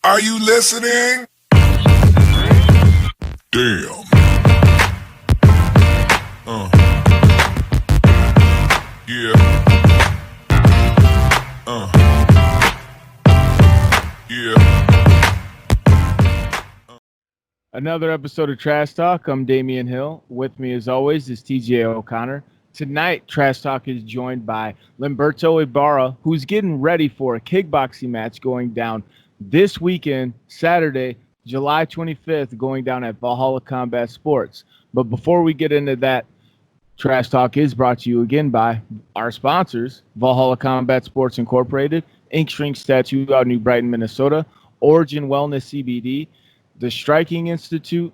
Are you listening? Damn. Yeah. Yeah. Another episode of Trash Talk. I'm Damian Hill. With me, as always, is TJ O'Connor. Tonight, Trash Talk is joined by Lanberto Ibarra, who's getting ready for a kickboxing match going down this weekend, Saturday, July 25th, going down at Valhalla Combat Sports. But before we get into that, Trash Talk is brought to you again by our sponsors, Valhalla Combat Sports Incorporated, Ink Shrink Tattoo out of New Brighton, Minnesota, Origin Wellness CBD, the Striking Institute,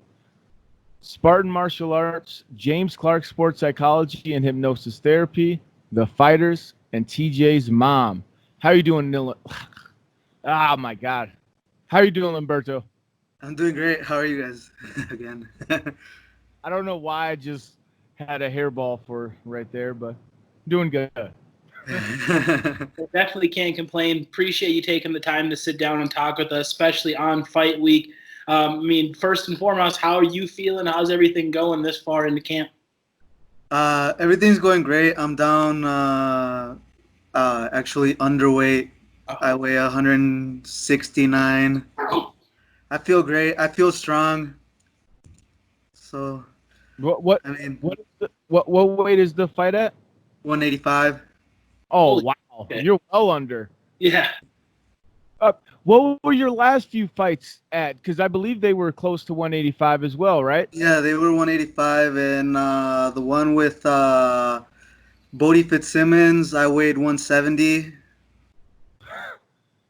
Spartan Martial Arts, James Clark Sports Psychology and Hypnosis Therapy, The Fighters, and TJ's mom. How you doing, Nil? Oh, my God. How you doing, Lamberto? I'm doing great. How are you guys again? I don't know why I just had a hairball for right there, but doing good. Definitely can't complain. Appreciate you taking the time to sit down and talk with us, especially on fight week. First and foremost, how are you feeling? How's everything going this far into camp? Everything's going great. I'm down actually underweight. I weigh 169. I feel great. I feel strong. So What weight is the fight at? 185. Oh, wow. Okay. You're well under. Yeah. What were your last few fights at? Because I believe they were close to 185 as well, right? Yeah, they were 185, and the one with Bodie Fitzsimmons, I weighed 170.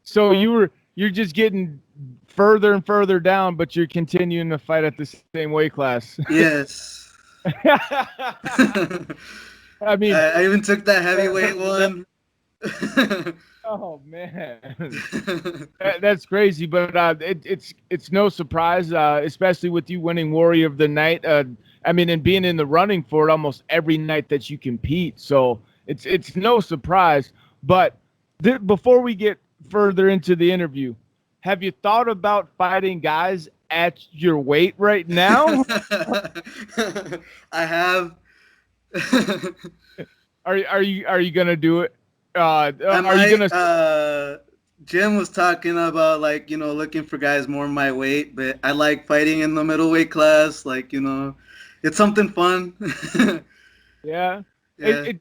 So you're just getting further and further down, but you're continuing to fight at the same weight class. Yes. I mean, I even took that heavyweight one. oh man, that's crazy. But it's no surprise, especially with you winning Warrior of the Night. And being in the running for it almost every night that you compete. So it's no surprise. But before we get further into the interview, have you thought about fighting guys at your weight right now? I have. Are you gonna do it? Jim was talking about looking for guys more my weight, but I like fighting in the middleweight class. It's something fun. Yeah. Yeah.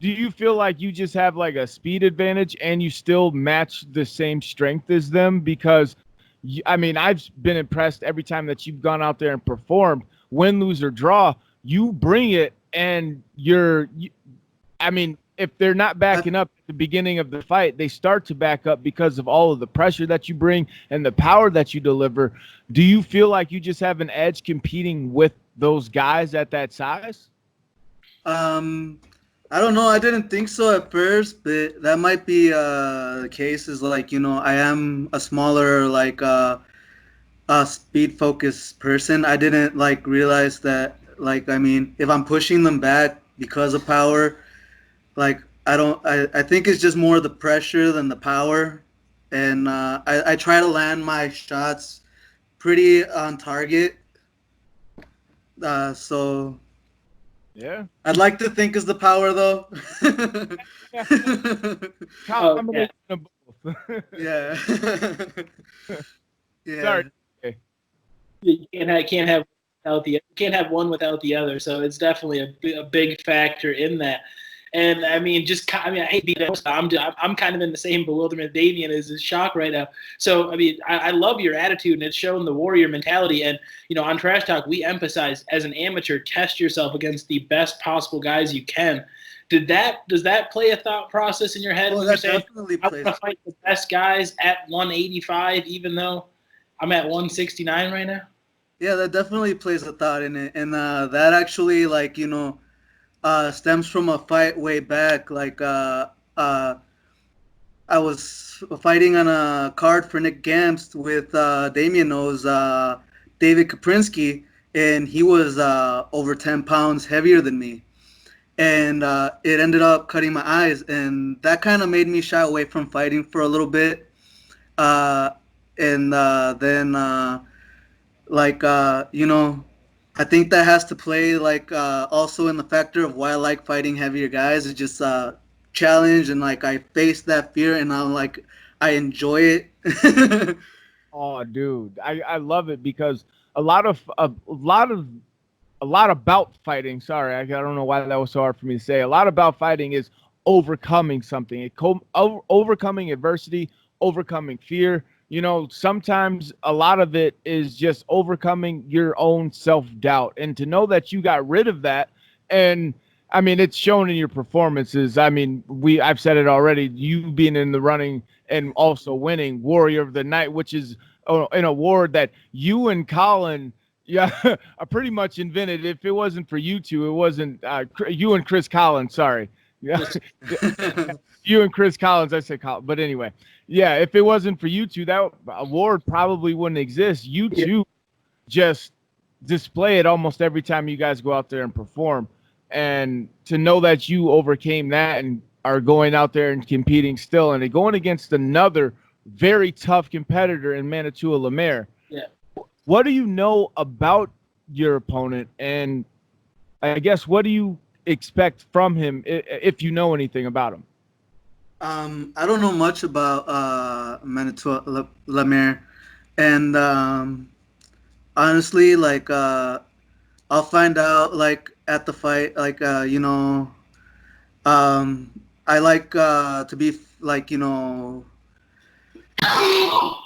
Do you feel like you just have like a speed advantage and you still match the same strength as them? Because I've been impressed every time that you've gone out there and performed, win, lose, or draw. You bring it, and if they're not backing up at the beginning of the fight, they start to back up because of all of the pressure that you bring and the power that you deliver. Do you feel like you just have an edge competing with those guys at that size? I don't know. I didn't think so at first, but that might be the case. Is I am a smaller, speed-focused person. I didn't realize that. If I'm pushing them back because of power, I think it's just more the pressure than the power, and I try to land my shots pretty on target. So. Yeah. I'd like to think it's the power, though. Combination of both. Yeah. Yeah. Sorry. Okay. You can't have one without the other. So it's definitely a big factor in that. And I hate to be that. I'm kind of in the same bewilderment Damian is in shock right now. So I love your attitude, and it's showing the warrior mentality. And on Trash Talk, we emphasize as an amateur, test yourself against the best possible guys you can. Does that play a thought process in your head? Oh, when that you're saying, definitely I plays. want to fight the best guys at 185, even though I'm at 169 right now? Yeah, that definitely plays a thought in it, and that actually stems from a fight way back. I was fighting on a card for Nick Gamst with Damian knows David Kaprinsky, and he was over 10 pounds heavier than me. And it ended up cutting my eyes, and that kind of made me shy away from fighting for a little bit. and then like you know, I think that has to play like also in the factor of why I like fighting heavier guys. It's just challenge, and like I face that fear, and I'm like I enjoy it. Oh, dude, I love it because a lot of a lot about fighting. Sorry, I don't know why that was so hard for me to say. A lot about fighting is overcoming something, overcoming adversity, overcoming fear. You know, sometimes a lot of it is just overcoming your own self doubt, and to know that you got rid of that, and I mean, it's shown in your performances. I mean, I've said it already. You being in the running and also winning Warrior of the Night, which is an award that you and Colin, yeah, I pretty much invented. If it wasn't for you two, it wasn't you and Chris Collins. Sorry, yeah, you and Chris Collins. I said Collins, but anyway, yeah. If it wasn't for you two, that award probably wouldn't exist. You two just display it almost every time you guys go out there and perform, and to know that you overcame that and are going out there and competing still, and going against another very tough competitor in Manitoula Lemaire. Yeah. What do you know about your opponent, and I guess what do you expect from him if you know anything about him? I don't know much about Manitoua Lemaire, and honestly, like I'll find out like at the fight. Like you know, I like to be like you know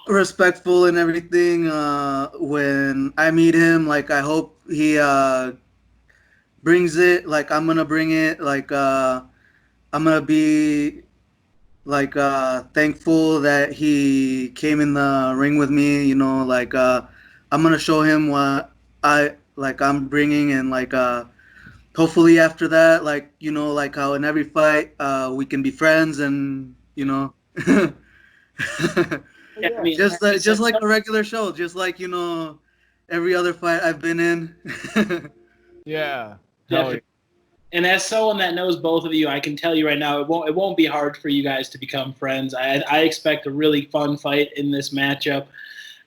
respectful and everything. When I meet him, like I hope he brings it. Like I'm gonna bring it. Like I'm gonna be like thankful that he came in the ring with me. You know, like I'm gonna show him what I'm bringing, and like hopefully after that, like you know, like how in every fight we can be friends, and you know. Yeah, I mean, just like a regular show, just like you know, every other fight I've been in. Yeah. definitely. And as someone that knows both of you, I can tell you right now, it won't be hard for you guys to become friends. I expect a really fun fight in this matchup.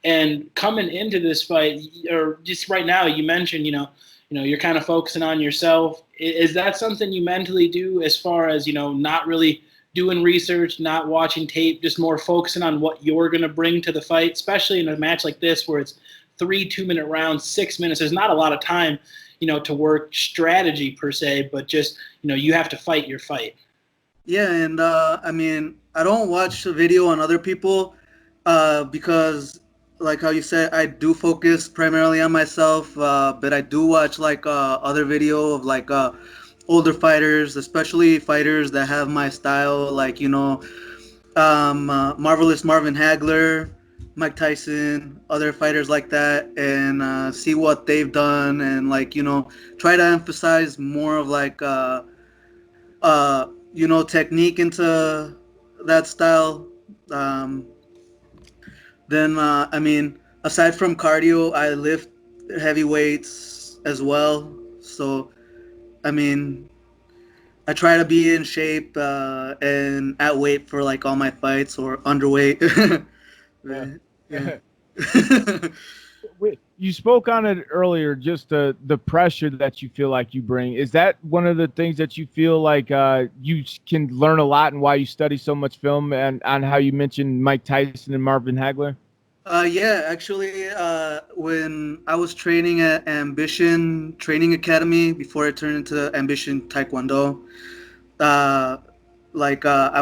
And coming into this fight, or just right now, you mentioned, you're kind of focusing on yourself. Is that something you mentally do as far as, not really doing research, not watching tape, just more focusing on what you're going to bring to the fight, especially in a match like this where it's 3 2-minute rounds, 6 minutes. There's not a lot of time, to work strategy per se, but just, you have to fight your fight. Yeah, and I mean, I don't watch the video on other people because, like how you said, I do focus primarily on myself, but I do watch like other video of like older fighters, especially fighters that have my style, like Marvelous Marvin Hagler, Mike Tyson, other fighters like that, and see what they've done, and like try to emphasize more of like technique into that style. Um, then I mean, aside from cardio, I lift heavy weights as well. So I mean, I try to be in shape and at weight for like all my fights, or underweight. Yeah. Wait, you spoke on it earlier, just the pressure that you feel like you bring. Is that one of the things that you feel like you can learn a lot, and why you study so much film, and on how you mentioned Mike Tyson and Marvin Hagler? Yeah, actually, when I was training at Ambition Training Academy before I turned into Ambition Taekwondo, I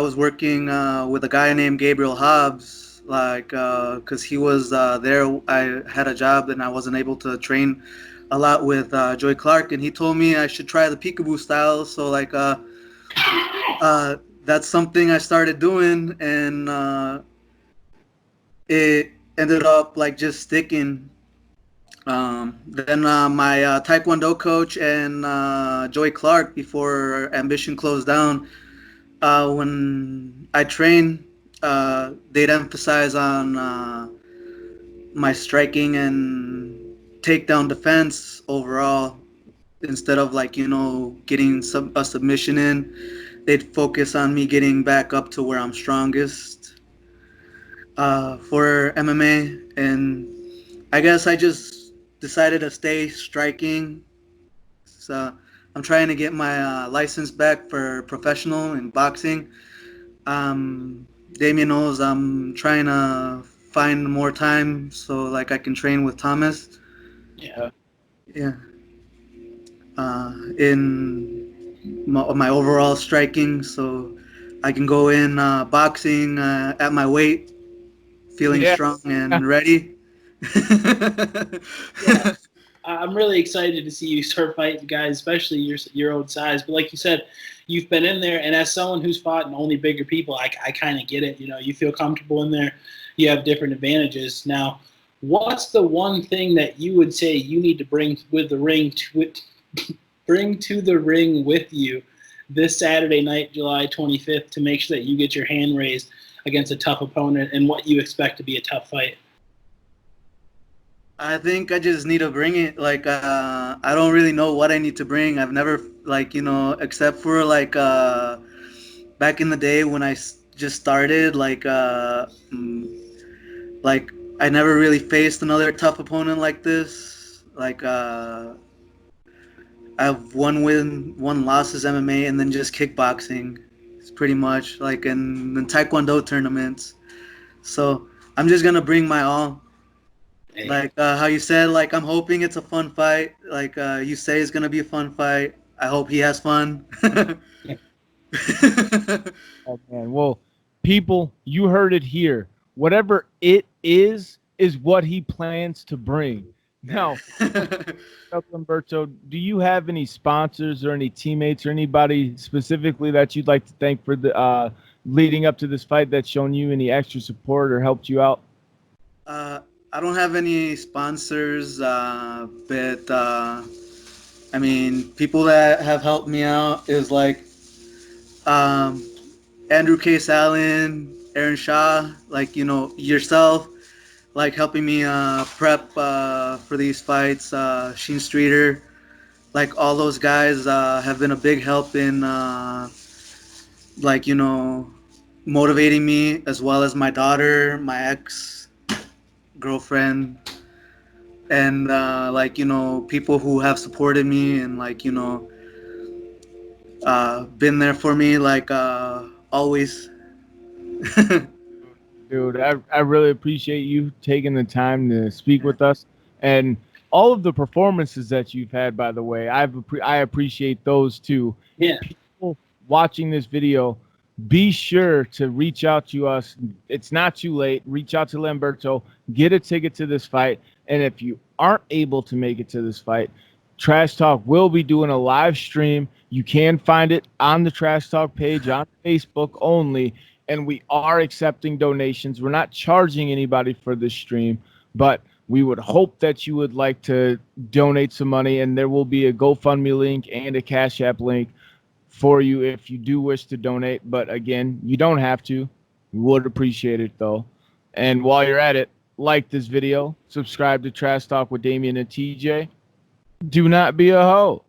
was working with a guy named Gabriel Hobbs, because he was there. I had a job and I wasn't able to train a lot with Joy Clark, and he told me I should try the peekaboo style. So that's something I started doing, and it ended up like just sticking. Then my Taekwondo coach and Joy Clark, before Ambition closed down, when I train, they'd emphasize on my striking and takedown defense overall, instead of getting a submission in. They'd focus on me getting back up to where I'm strongest. for MMA, and I guess I just decided to stay striking. So I'm trying to get my license back for professional in boxing. Damien knows I'm trying to find more time so like I can train with Thomas. Yeah. Yeah. In my overall striking, so I can go in boxing at my weight, feeling Yeah. strong and ready. Yeah. I'm really excited to see you start fighting guys, especially your own size. But like you said, you've been in there, and as someone who's fought in only bigger people, I kind of get it. You know, you feel comfortable in there. You have different advantages. Now, what's the one thing that you would say you need to bring with the ring bring to the ring with you this Saturday night, July 25th, to make sure that you get your hand raised against a tough opponent and what you expect to be a tough fight? I think I just need to bring it. Like, I don't really know what I need to bring. I've never, like, except for like back in the day when just started, like I never really faced another tough opponent like this. Like, I've one win, one losses MMA, and then just kickboxing. It's pretty much like in Taekwondo tournaments. So I'm just gonna bring my all. Like how you said, like I'm hoping it's a fun fight. Like you say it's gonna be a fun fight. I hope he has fun. Oh man. Well, people, you heard it here. Whatever it is what he plans to bring. Now, Lanberto, do you have any sponsors or any teammates or anybody specifically that you'd like to thank for the leading up to this fight that's shown you any extra support or helped you out? I don't have any sponsors, but I mean, people that have helped me out is like um, Andrew Case Allen, Aaron Shaw, like yourself, like helping me prep for these fights. Sheen Streeter, like all those guys have been a big help in like motivating me, as well as my daughter, my ex girlfriend, and like people who have supported me and like been there for me like always. Dude, I really appreciate you taking the time to speak with us and all of the performances that you've had, by the way. I appreciate those too. Yeah. People watching this video, be sure to reach out to us. It's not too late. Reach out to Lanberto, get a ticket to this fight. And if you aren't able to make it to this fight, Trash Talk will be doing a live stream. You can find it on the Trash Talk page on Facebook only. And we are accepting donations. We're not charging anybody for this stream, but we would hope that you would like to donate some money. And there will be a GoFundMe link and a Cash App link for you if you do wish to donate. But again, you don't have to. We would appreciate it though. And while you're at it, like this video, subscribe to Trash Talk with Damien and TJ. Do not be a hoe.